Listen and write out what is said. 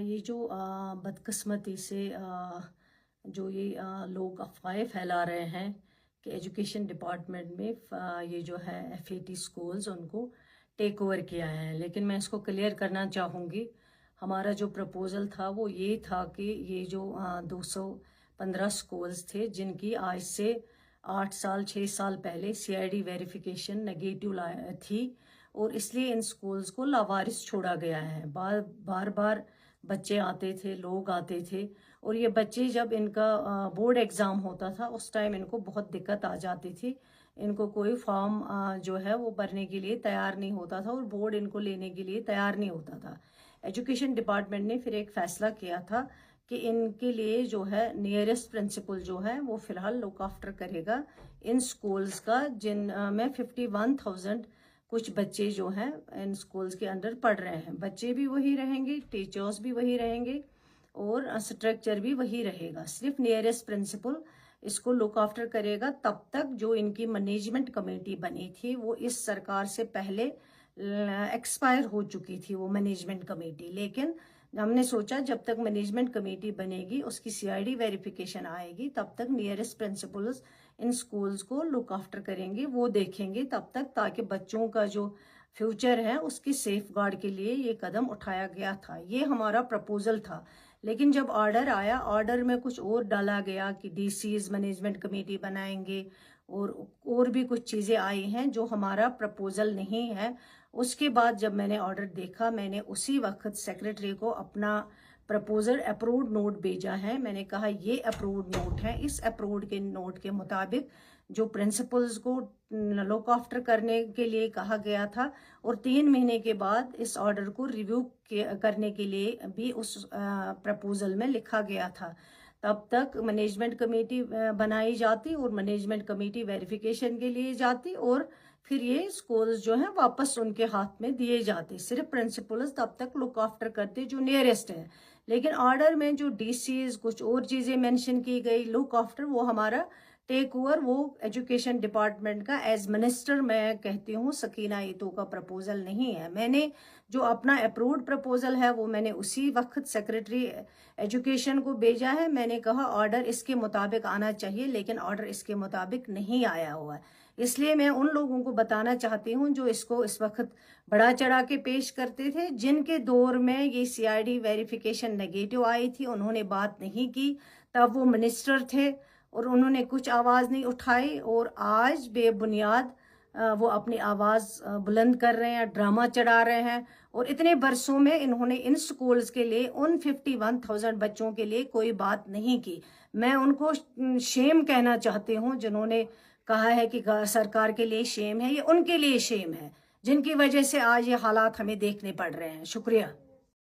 ये जो बदकिस्मती से जो ये लोग अफवाहें फैला रहे हैं कि एजुकेशन डिपार्टमेंट में ये जो है FAT स्कूल्स उनको टेक ओवर किया है, लेकिन मैं इसको क्लियर करना चाहूँगी। हमारा जो प्रपोज़ल था वो ये था कि ये जो 215 स्कूल्स थे जिनकी आज से 8 साल 6 साल पहले CID वेरिफिकेशन नेगेटिव थी और इसलिए इन स्कूल्स को लावारिस छोड़ा गया है। बार बार बच्चे आते थे, लोग आते थे और ये बच्चे जब इनका बोर्ड एग्ज़ाम होता था उस टाइम इनको बहुत दिक्कत आ जाती थी। इनको कोई फॉर्म जो है वो भरने के लिए तैयार नहीं होता था और बोर्ड इनको लेने के लिए तैयार नहीं होता था। एजुकेशन डिपार्टमेंट ने फिर एक फ़ैसला किया था कि इनके लिए जो है नियरेस्ट प्रिंसिपल जो है वो फ़िलहाल लुक आफ्टर करेगा इन स्कूल्स का, जिन में 51,000 कुछ बच्चे जो हैं इन स्कूल्स के अंडर पढ़ रहे हैं। बच्चे भी वही रहेंगे, टीचर्स भी वही रहेंगे और स्ट्रक्चर भी वही रहेगा। सिर्फ नियरेस्ट प्रिंसिपल इसको लुक आफ्टर करेगा। तब तक जो इनकी मैनेजमेंट कमेटी बनी थी वो इस सरकार से पहले एक्सपायर हो चुकी थी वो मैनेजमेंट कमेटी, लेकिन हमने सोचा जब तक मैनेजमेंट कमेटी बनेगी उसकी CID वेरिफिकेशन आएगी तब तक नियरेस्ट प्रिंसिपल्स इन स्कूल्स को लुक आफ्टर करेंगे, वो देखेंगे तब तक, ताकि बच्चों का जो फ्यूचर है उसकी सेफ गार्ड के लिए ये कदम उठाया गया था। ये हमारा प्रपोजल था, लेकिन जब ऑर्डर आया, ऑर्डर में कुछ और डाला गया कि DCs मैनेजमेंट कमेटी बनाएंगे और भी कुछ चीज़ें आई हैं जो हमारा प्रपोजल नहीं है। उसके बाद जब मैंने ऑर्डर देखा, मैंने उसी वक्त सेक्रेटरी को अपना प्रपोजल अप्रूव्ड नोट भेजा है। मैंने कहा ये अप्रूव्ड नोट है, इस अप्रूव्ड के नोट के मुताबिक जो प्रिंसिपल्स को लुक आफ्टर करने के लिए कहा गया था और 3 महीने के बाद इस ऑर्डर को रिव्यू करने के लिए भी उस प्रपोजल में लिखा गया था। तब तक मैनेजमेंट कमेटी बनाई जाती और मैनेजमेंट कमेटी वेरिफिकेशन के लिए जाती और फिर ये स्कूल्स जो हैं वापस उनके हाथ में दिए जाते। सिर्फ प्रिंसिपल्स तब तक लुक आफ्टर करते जो नियरेस्ट है, लेकिन ऑर्डर में जो DCs कुछ और चीज़ें मेंशन की गई लुक आफ्टर, वो हमारा टेक ओवर वो एजुकेशन डिपार्टमेंट का एज मिनिस्टर मैं कहती हूँ सकीना ईतो का प्रपोजल नहीं है। मैंने जो अपना अप्रूव्ड प्रपोजल है वो मैंने उसी वक्त सेक्रेटरी एजुकेशन को भेजा है। मैंने कहा ऑर्डर इसके मुताबिक आना चाहिए, लेकिन ऑर्डर इसके मुताबिक नहीं आया हुआ है। इसलिए मैं उन लोगों को बताना चाहती हूँ जो इसको इस वक्त बढ़ा चढ़ा के पेश करते थे, जिनके दौर में ये CID वेरिफिकेशन नेगेटिव आई थी, उन्होंने बात नहीं की, तब वो मिनिस्टर थे और उन्होंने कुछ आवाज़ नहीं उठाई और आज बेबुनियाद वो अपनी आवाज़ बुलंद कर रहे हैं, ड्रामा चढ़ा रहे हैं। और इतने बरसों में इन्होंने इन स्कूल्स के लिए, उन 51,000 बच्चों के लिए कोई बात नहीं की। मैं उनको शेम कहना चाहती हूँ जिन्होंने कहा है कि सरकार के लिए शेम है, ये उनके लिए शेम है जिनकी वजह से आज ये हालात हमें देखने पड़ रहे हैं। शुक्रिया।